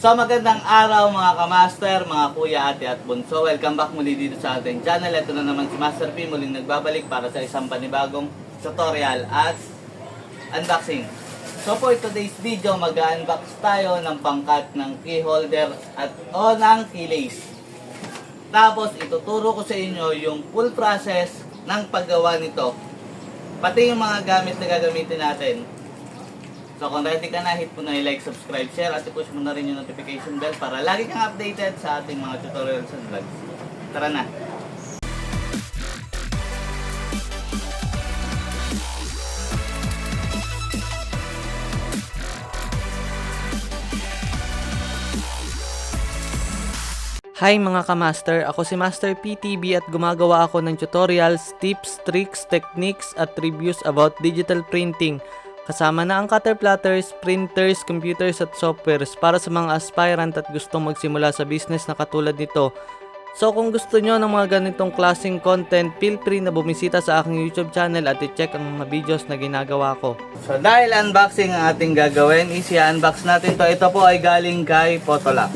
So magandang araw mga kamaster, mga kuya, ate at bunso. Welcome back muli dito sa ating channel. Ito na naman si Master P muling nagbabalik para sa isang panibagong tutorial at unboxing. So for today's video, mag-unbox tayo ng pangkat ng key holder at o ng keyless. Tapos ituturo ko sa inyo yung full process ng paggawa nito. Pati yung mga gamit na gagamitin natin. So kung ready ka na, hit mo na yung like, subscribe, share at i-push mo na rin yung notification bell para lagi kang updated sa ating mga tutorials and vlogs. Tara na! Hi mga kamaster, ako si Master PTB at gumagawa ako ng tutorials, tips, tricks, techniques at reviews about digital printing. Kasama na ang cutter platters, printers, computers at softwares para sa mga aspirant at gustong magsimula sa business na katulad nito. So kung gusto nyo ng mga ganitong klaseng content, feel free na bumisita sa aking YouTube channel at i-check ang mga videos na ginagawa ko. So dahil unboxing ang ating gagawin, easy-unbox natin to. Ito po ay galing kay Photolak.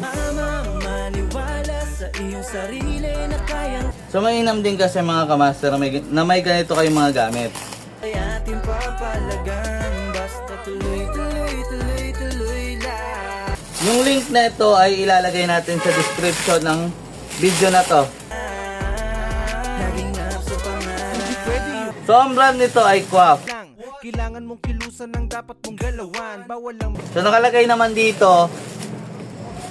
So mainam din kasi mga kamaster na may ganito kayong mga gamit. Yung link na ito ay ilalagay natin sa description ng video na to. So ang brand nito ay Quaff. Kailangan mong kilusan ng dapat mong galawan. Bawal lang. So nakalagay naman dito,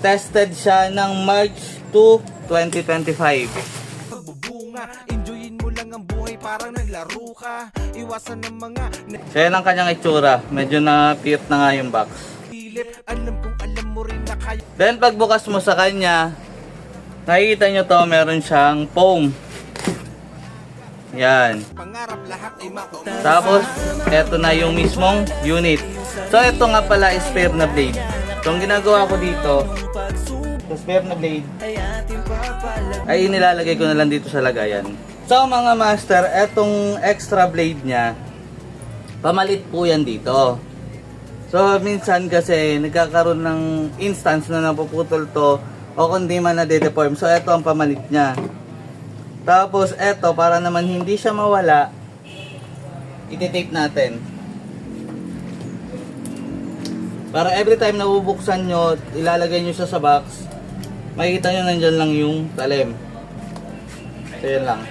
tested siya ng March 2, 2025. Pagbubunga, enjoyin mo lang ang buhay parang naglaro ka. Iwasan ng mga So yan ang kanyang itsura. Medyo na-piyot na nga yung box. natilip. Alam kong alam mo rin na kaya. Then pagbukas mo sa kanya, nakikita nyo to, meron siyang foam. Yan. Pangarap lahat ay makuha. Tapos, eto na yung mismong unit. So ito nga pala is spare na blade. So ang ginagawa ko dito, sa spare na blade, ay inilalagay ko na lang dito sa lagayan. So mga master, etong extra blade nya, pamalit po yan dito. So minsan kasi nagkakaroon ng instance na napuputol to o kundi man na-deform. So eto ang pamalit nya. Tapos eto, para naman hindi siya mawala, iti-tape natin. Para every time na bubuksan nyo, ilalagay nyo siya sa box, makikita nyo nandyan lang yung talim. So yan lang.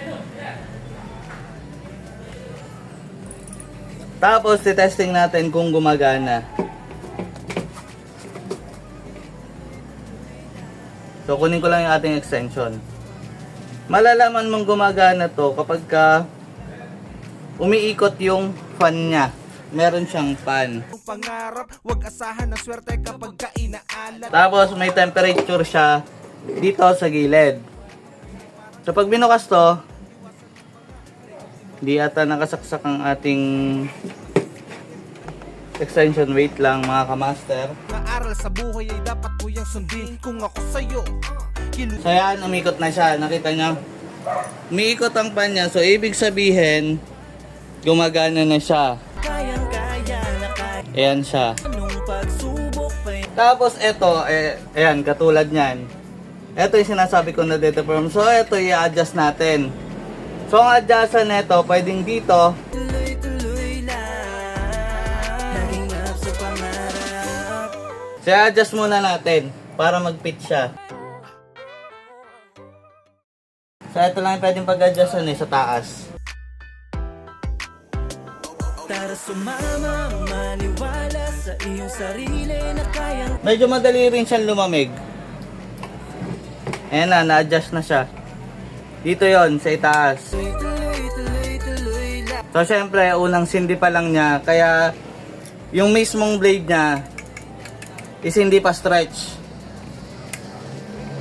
Tapos titesting natin kung gumagana. So kunin ko lang yung ating extension. Malalaman mong gumagana to kapag ka umiikot yung fan niya. Meron siyang fan. Pangarap, wag asahan ng swerte kapag ka inaalat. Tapos may temperature siya dito sa gilid. So pag binukas to, di ata nakasaksak ang ating extension. Wait lang mga kamaster. Maaral sa buhay ay dapat mo yung sundin. Kung ako sa'yo, So yan, umikot na siya. Nakita nyo? Umiikot ang pan niya. So ibig sabihin, gumagana na siya. Ayan siya. Tapos ito, ayan, katulad nyan. Ito yung sinasabi ko na deform. So ito i-adjust natin. So ang adjustan nito, pwedeng dito. So i-adjust muna natin para mag-fit siya. So ito lang yung pwedeng pag-adjustan sa taas. Tara sumama, maniwala sa iyong sarili na kayang. Medyo madali rin siyang lumamig. Ayan na, na-adjust na siya. Dito yon sa itaas. So syempre, unang sindi pa lang niya, kaya yung mismong blade niya is hindi pa stretch.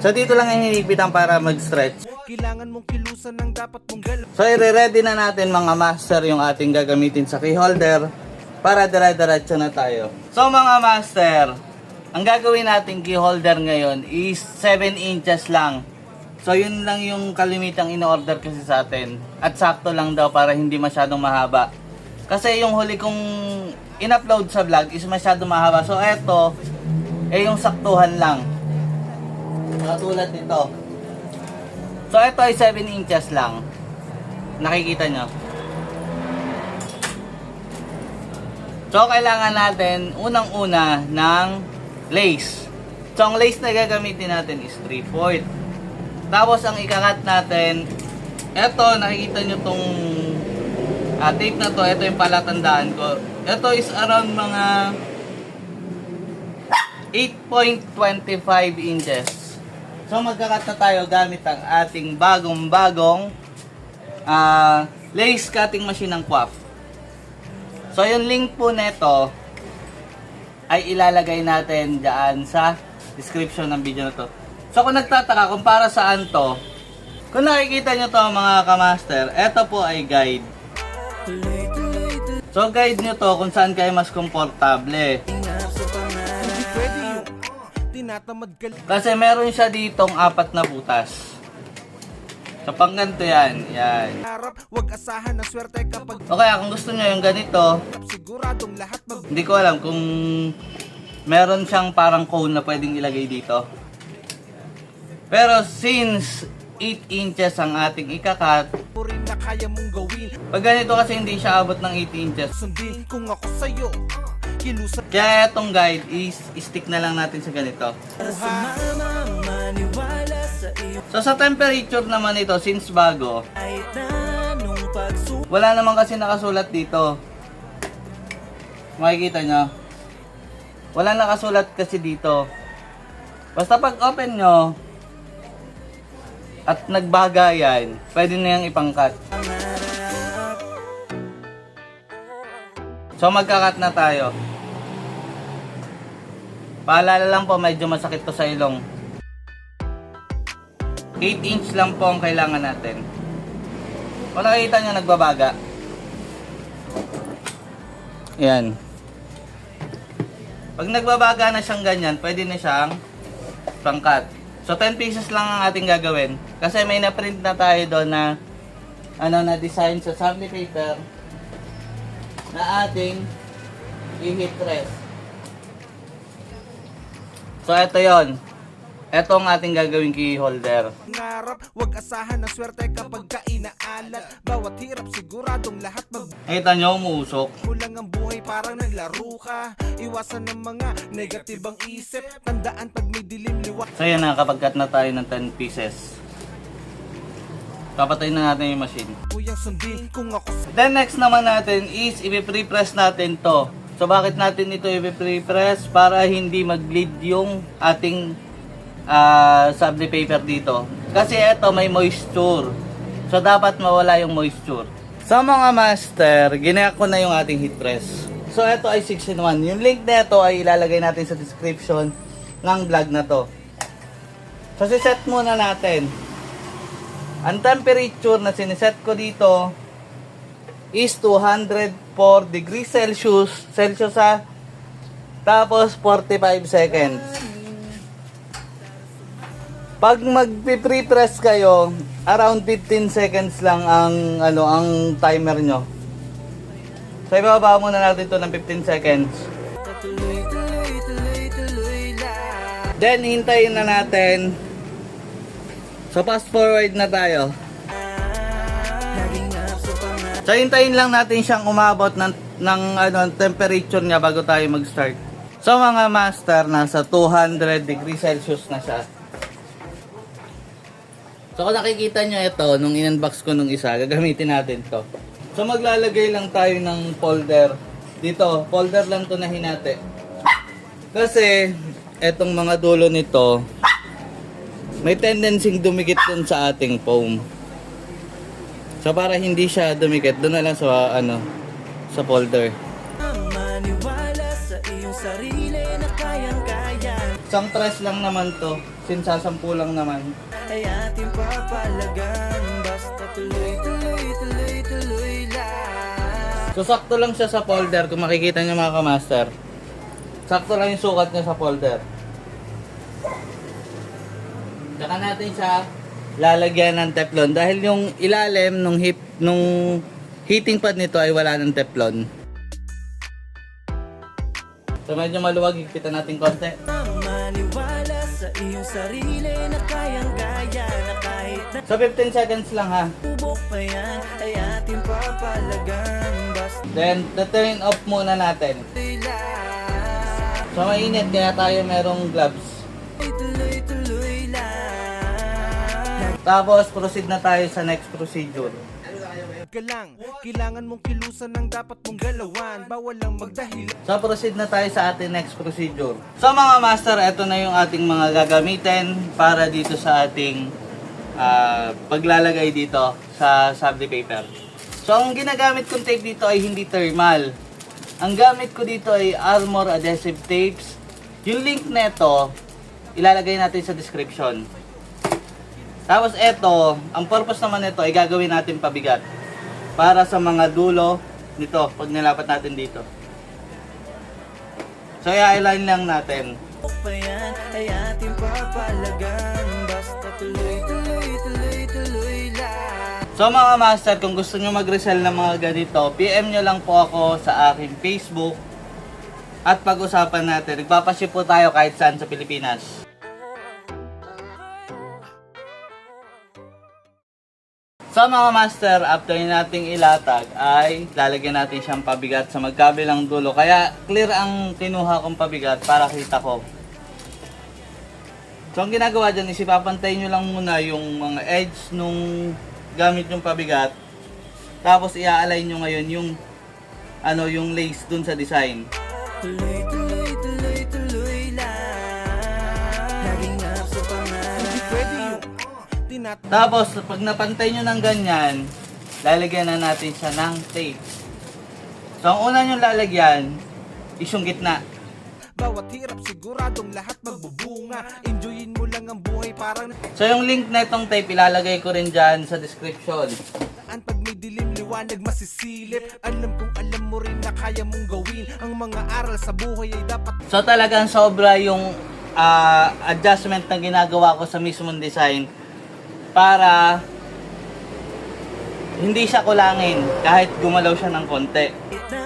So dito lang yung hinipitan para mag-stretch. kailangan mong kilusan ng dapat mong galawan. So i-ready na natin mga master yung ating gagamitin sa key holder para dire-diretso na tayo. So mga master, ang gagawin nating key holder ngayon is 7 inches lang. So yun lang yung kalimitang in-order kasi sa atin. At sakto lang daw para hindi masyadong mahaba. Kasi yung huli kong in-upload sa vlog is masyadong mahaba. So eto, yung saktuhan lang. Katulad nito. So ito ay 7 inches lang. Nakikita nyo. So kailangan natin unang-una ng lace. So ang lace na gagamitin natin is 3/4. Tapos ang ikakat natin, ito nakikita nyo tong tape na to. Ito yung palatandaan ko. Ito is around mga 8.25 inches. So magkakat na tayo gamit ang ating bagong-bagong lace cutting machine ng QWAP. So yung link po nito ay ilalagay natin dyan sa description ng video na to. So kung nagtataka kung para saan to, kung nakikita nyo to mga kamaster, ito po ay guide. So guide nyo to kung saan kayo mas komportable. Hindi pwede yung tinatamad ka lang. Kasi meron siya ditong 4 na butas. So pang ganito yan. Yan. Harap, wag asahan ng swerte kapag O kaya kung gusto nyo yung ganito, siguradong lahat mag hindi ko alam kung meron siyang parang cone na pwedeng ilagay dito. Pero since 8 inches ang ating ikakat, rin na kaya mong gawin. pag ganito kasi hindi siya abot ng 8 inches. Sundin kung ako sa'yo, kilusan Kaya itong guide is stick na lang natin sa ganito. Para sumama, maniwala sa iyo. So sa temperature naman ito, since bago, Kahit na anong pagsubok. wala naman kasi nakasulat dito. Makikita nyo. Wala nakasulat kasi dito. Basta pag open nyo at nagbaga yan, pwede na yung ipangkat. So magkakat na tayo. Paalala lang po, medyo masakit to sa ilong. 8 inch lang po ang kailangan natin. Kung nakikita nyo nagbabaga, yan. Pag nagbabaga na siyang ganyan, pwede na siyang pangkat. So 10 pieces lang ang ating gagawin. Kasi may na-print na tayo doon na na design sa assembly paper na ating i-heat press. So ito yon. Ito ang ating gagawing key holder. Ngarap, wag asahan ng swerte kapag ka inaalat. Bawat hirap siguradong lahat mag Nakita nyo, umuusok. mo lang ang buhay parang naglaro ka. Iwasan ng mga negatibang isip. Tandaan pag may dilim liwanag. So yan na, kapag cut na tayo ng 10 pieces, papatayin na natin yung machine. Kuyang sundin kung ako Then next naman natin is i-pre-press natin to. So bakit natin ito i-pre-press? Para hindi mag-bleed yung ating assembly paper dito. Kasi ito may moisture. So dapat mawala yung moisture. Sa mga master, ginaya ko na yung ating heat press. So ito ay 6-in-1. Yung link na ito ay ilalagay natin sa description ng vlog na to. So siset muna natin. Ang temperature na siniset ko dito is 204 degrees Celsius ha. Tapos 45 seconds. Pag magpi-pre-press kayo, around 15 seconds lang ang ang timer nyo. So ibaba muna natin ito ng 15 seconds. Tuloy, tuloy, tuloy, tuloy lang. Then hintayin na natin. So fast forward na tayo. Naging apso pa nga. So hintayin lang natin siyang umabot ng temperature niya bago tayo mag-start. So mga master, nasa 200 degrees Celsius na siya. So kung nakikita nyo ito, nung in-unbox ko nung isa, gagamitin natin to. So maglalagay lang tayo ng folder. Dito, folder lang to na hinati. Kasi, etong mga dulo nito, may tendency dumikit dun sa ating foam. So para hindi siya dumikit, doon na lang sa sa folder. Maniwala sa iyong sarili na kayang-kaya. Isang press lang naman to, sinsasampu lang naman. Ay ating papalagan. Basta tuloy, tuloy, tuloy, tuloy lang. So sakto lang siya sa folder, kung makikita niyo mga kamaster. Sakto lang yung sukat niya sa folder. Saka natin siya lalagyan ng teflon dahil yung ilalim nung heating pad nito ay wala ng teflon. So medyo maluwag, higpitan natin konti. Maniwala sa iyong sarili na kayang-kaya na kahit na So 15 seconds lang ha. subok pa yan ay ating papalagan. Basta Then, turn off muna natin. lang, So mainit kaya tayo merong gloves. tuloy-tuloy lang. Tapos proceed na tayo sa next procedure. ka lang. Kailangan mong kilusan ng dapat mong galawan. Bawal lang magdahilan. So proceed na tayo sa ating next procedure. So mga master, ito na yung ating mga gagamitin para dito sa ating paglalagay dito sa subli paper. So ang ginagamit kong tape dito ay hindi thermal. Ang gamit ko dito ay Armor Adhesive Tapes. Yung link neto, ilalagay natin sa description. Tapos ito, ang purpose naman nito ay gagawin natin pabigat. Para sa mga dulo nito, pag nilapat natin dito. So i-align lang natin. Subok pa yan ay ating papalagan. Basta tuloy-tuloy lang. So mga master, kung gusto nyo mag-resell ng mga ganito, PM nyo lang po ako sa aking Facebook. At pag-usapan natin, nagpapaship po tayo kahit saan sa Pilipinas. So mga master, after nating ilatag ay lalagyan natin siyang pabigat sa magkabilang dulo. Kaya clear ang kinuha kong pabigat para kita ko. So ang ginagawa dyan is ipapantay nyo lang muna yung mga edge nung gamit yung pabigat. Tapos i-align nyo ngayon yung yung lace dun sa design. Tuloy-tuloy lang. Laging up sa pangarap. Hindi pwede yung Tapos pag napantay nyo ng ganyan, lalagyan na natin siya ng tape. So ang una nyo lalagyan is yung gitna. bawat hirap siguradong lahat magbubunga. Enjoyin mo lang ang buhay parang So yung link na itong tape ilalagay ko rin dyan sa description. naan pag may dilim liwanag masisilip. Alam kong alam mo rin na kaya mong gawin ang mga aral sa buhay ay dapat So talagang sobra yung adjustment na ginagawa ko sa mismong design para hindi siya kulangin kahit gumalaw siya ng konti. na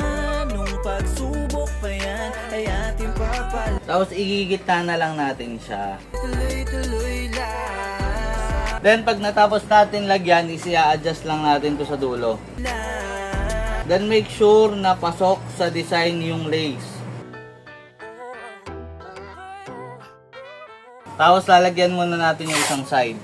nung pagsubok pa yan ay ating papalagan. Tapos igigitna na lang natin siya. Tuloy-tuloy lang. Then pag natapos natin lagyan, i-adjust lang natin to sa dulo. Then make sure na pasok sa design yung lace. Tapos lalagyan muna natin yung isang side.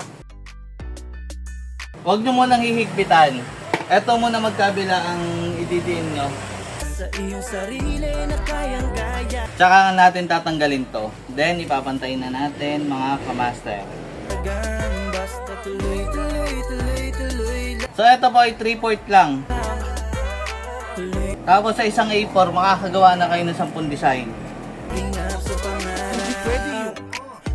Huwag nyo munang hihigpitan. Ito muna magkabila ang ididiin nyo. Sa iyong sarili na kayang-kaya. Tsaka natin tatanggalin to. Then ipapantayin na natin mga kamaster. Basta tuloy-tuloy lang. So ito po ay 3/4 lang. Tapos sa isang A4 makakagawa na kayo ng 10 design. Laging up sa pangarap. hindi pwede yung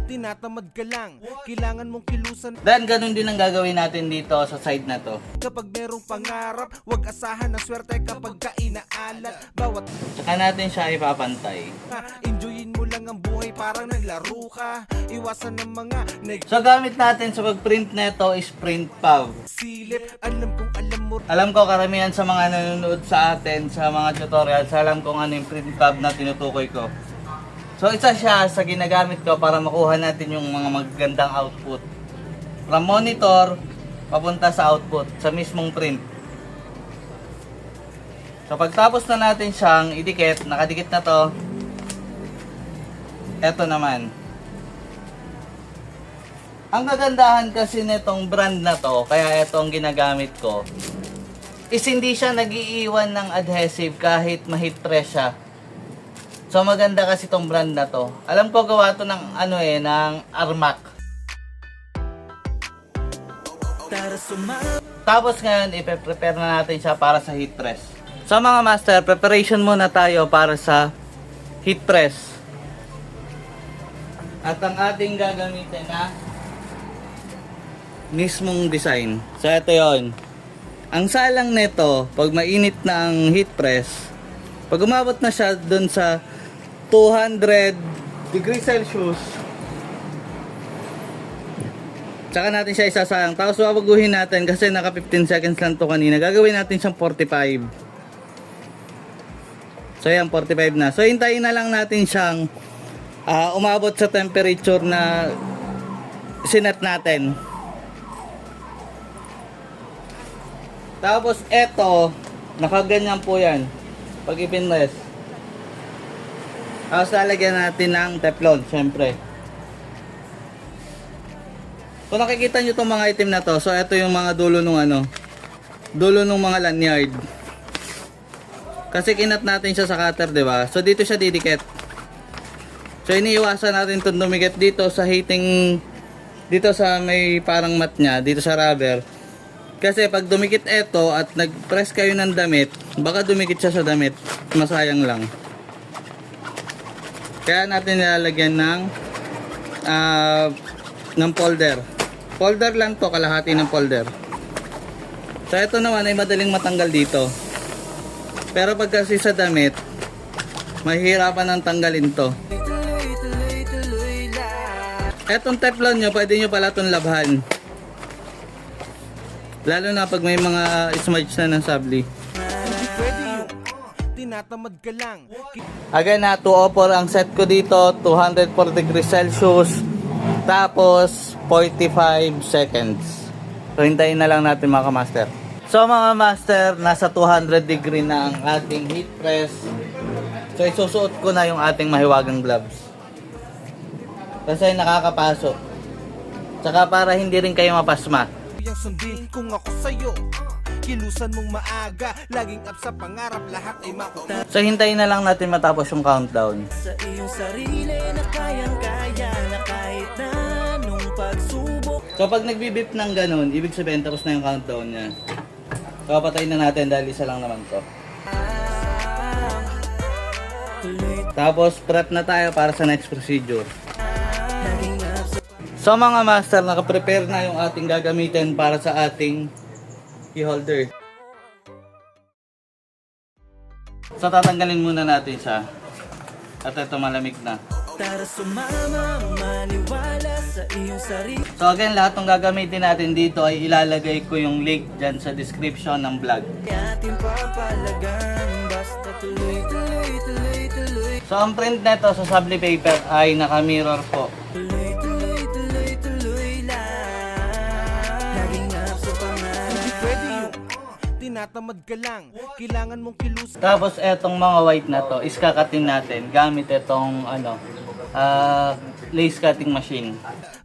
tinatamad ka lang. Kailangan mong kilusan Then ganun din ang gagawin natin dito sa side na to. kapag merong pangarap. Huwag asahan ng swerte kapag ka inaalat. Bawat Tsaka natin siya ipapantay. enjoyin mo lang ang buhay parang naglaro ka. Iwasan ng mga So gamit natin sa pag-print nito is print pub. nagsilip. Alam kong alam mo Alam ko karamihan sa mga nanonood sa atin sa mga tutorials, alam kung ano yung print pub na tinutukoy ko. So isa siya sa ginagamit ko para makuha natin yung mga magagandang output. From monitor, papunta sa output, sa mismong print. So pagtapos na natin siyang idikit, nakadikit na to. Eto naman. Ang kagandahan kasi nitong brand na to, kaya ito ang ginagamit ko, is hindi siya nag-iiwan ng adhesive kahit ma-heat press siya. So maganda kasi itong brand na to. Alam ko gawa to ng ng Armac. Tara sumama. Tapos ngayon ipe-prepare na natin siya para sa heat press. So mga master, preparation muna tayo para sa heat press. At ang ating gagamitin na mismong design. So ito yon. Ang salang nito, pag mainit na ang heat press, pag umabot na siya dun sa 200 degrees Celsius, tsaka natin siya isasayang. Tapos babaguhin natin kasi naka 15 seconds lang to kanina. Gagawin natin siyang 45. So yan, 45 na. So hintayin na lang natin siyang umabot sa temperature na sinet natin. Tapos eto, nakaganyan po yan pag ipinrest. Tapos lalagyan natin ng Teflon, syempre. Kung nakikita nyo itong mga item na to, so ito yung mga dulo nung dulo nung mga lanyard. Kasi kinat natin siya sa cutter, di ba? So dito siya didikit. So iniiwasan natin itong dumikit dito sa heating, dito sa may parang mat nya, dito sa rubber. Kasi pag dumikit ito at nag-press kayo ng damit, baka dumikit siya sa damit, masayang lang. Kaya natin nilalagyan ng folder. Folder lang to, kalahati ng folder. So ito naman ay madaling matanggal dito. Pero pag kasi sa damit, mahihirapan ng tanggalin to. Etong Teflon nyo, pwede nyo pala itong labhan. Lalo na pag may mga smudge na ng sabli. Hindi pwede yung tinatamad ka lang. Again na 204 ang set ko dito, 204 degrees Celsius, tapos 45 seconds. So hintayin na lang natin mga master. So mga master, nasa 200 degree na ang ating heat press. So isusuot ko na yung ating mahiwagang gloves. Kasi nakakapasok. Tsaka para hindi rin kayo mapasma. Yang sundin kung ako sa'yo, kilusan mong maaga, laging up sa pangarap, lahat ay makuha. So hintayin na lang natin matapos yung countdown. Sa iyong sarili na kayang-kaya na kahit na anong pagsubok. So pag nagbibip ng ganun, ibig sabihin tapos na yung countdown niya. So patayin na natin dahil isa lang naman to. Tapos prep na tayo para sa next procedure. So mga master, nakaprepare na yung ating gagamitin para sa ating key holder. So tatanggalin muna natin siya. At ito malamig na. Tara sumama, maniwala sa iyong sarili. So again, lahat ng gagamitin natin dito ay ilalagay ko yung link dyan sa description ng vlog. Ating papalagan, basta tuloy, tuloy, tuloy, tuloy. So ang print nito sa sabli paper ay naka-mirror po. Tuloy, tuloy, tuloy, tuloy lang. Laging up sa pangarap. Hindi pwede yung tinatamad ka lang, kailangan mong kilusan. Tapos etong mga white na to, is kakatin natin gamit itong lace cutting machine.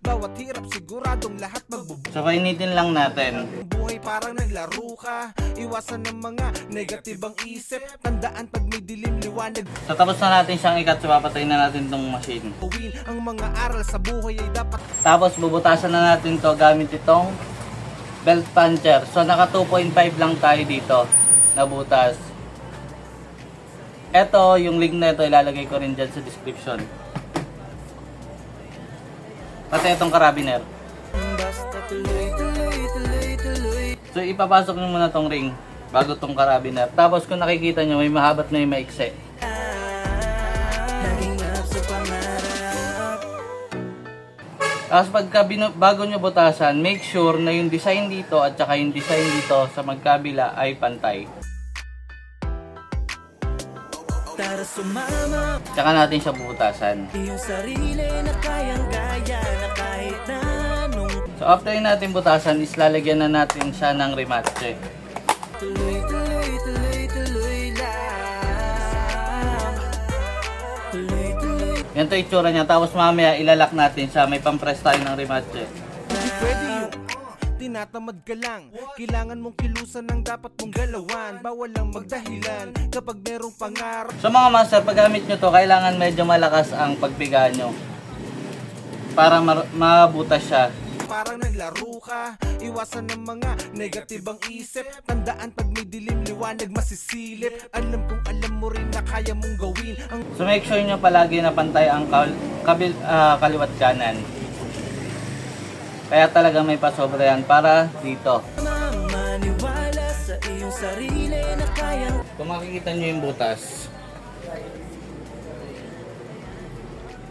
Bawat hirap siguradong lahat magbubuhay. So painitin lang natin. Buhay parang naglaro ka, iwasan ng mga negatibang isip. Tandaan pag may dilim liwanag, So tapos na natin siyang ikat, so papatayin na natin itong machine. gawin ang mga aral sa buhay ay dapat. Tapos bubutasan na natin to gamit itong belt puncher. So naka 2.5 lang tayo dito na butas. Ito, yung link na ito ilalagay ko rin dyan sa description. Pati itong carabiner. Basta tuloy, tuloy, tuloy, tuloy. So ipapasok nyo muna tong ring bago tong carabiner. Tapos kung nakikita nyo, may mahabat na yung maikse. Laging up sa pangarap. Tapos bago nyo butasan, make sure na yung design dito at saka yung design dito sa magkabila ay pantay. Tara sumama, Tsaka natin siya bubutasan. iyong sarili na kayang-kaya na kahit na anong So after natin butasan, is lalagyan na natin siya ng rematche. tuloy, tuloy, tuloy, tuloy lang. Tuloy, tuloy. Yan to itsura niya. Tapos mamaya ilalak natin siya. May pampress tayo ng rematche. Hindi pwede yung tinatamad ka lang, kailangan mong kilusan ang dapat mong galawan. Bawal lang magdahilan kapag merong pangarap. So mga master, paggamit nyo to, kailangan medyo malakas ang pagpiga nyo para mabutas siya. Parang naglaro ka, iwasan ng mga negatibang isip. Tandaan pag may dilim liwanag masisilip. Alam kong alam mo rin na kaya mong gawin ang So make sure nyo palagi na pantay ang kaliwat kanan. Kaya talaga may pasobra yan para dito. Maniwala sa iyong sarili na kayang Kung makikita nyo yung butas,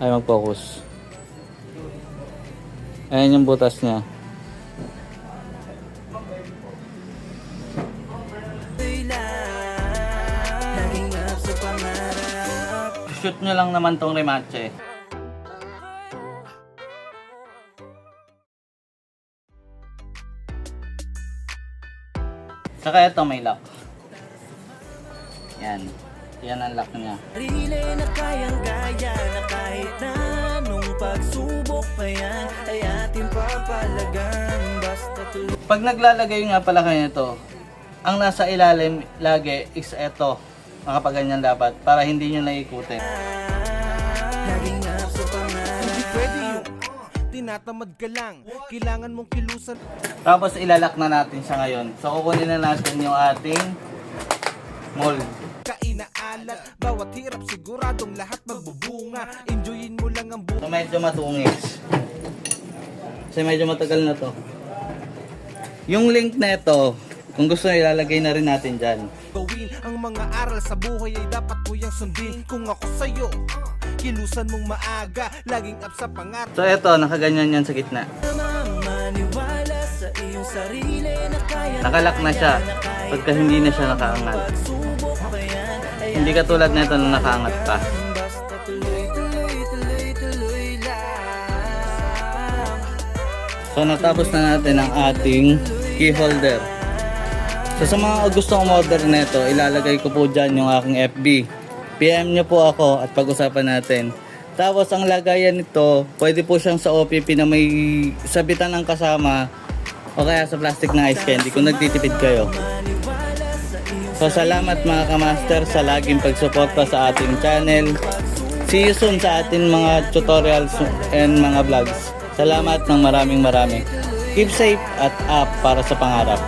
ay mag-focus. Ayan yung butas niya. laging up sa pangarap. Shoot nyo lang naman tong rematche. Saka ito may lock. Yan. Yan ang lock niya. Sarili na kayang-kaya na kahit na anong pagsubok pa yan ay ating papalagan. Basta tuloy. Pag naglalagay nga pala kayo nito, ang nasa ilalim lagi is ito. Makapaganyan dapat para hindi nyo naikutin. Laging up sa pangarap. Hindi pwede yung tinatamad ka lang. Kailangan mong kilusan. Tapos ilalak na natin siya ngayon. So kukunin na natin yung ating mold. Kainaalat, bawat hirap siguradong lahat magbubunga. Enjoyin mo lang ang buhay. So medyo matungis. Kasi medyo matagal na to. Yung link na ito, kung gusto nyo ilalagay na rin natin dyan. Gawin ang mga aral sa buhay ay dapat mo yung sundin. Kung ako sa'yo, kilusan mong maaga. Laging up sa pangarap. So ito, nakaganyan yan sa gitna. Maniwala sa iyong sarili na kayang Nakalak na siya pagka hindi na siya nakaangat. pagsubok pa yan ay Hindi katulad nito na nakaangat pa. basta tuloy lang. So natapos na natin ang ating key holder. So sa mga gusto umorder nito, ilalagay ko po dyan yung aking FB. PM nyo po ako at pag-usapan natin. Tapos ang lagayan nito, pwede po siyang sa OPP na may sabitan ng kasama o kaya sa plastic na ice candy kung nagtitipid kayo. So salamat mga kamaster sa laging pagsuporta sa ating channel. See you soon sa ating mga tutorials and mga vlogs. Salamat ng maraming. Keep safe at up para sa pangarap.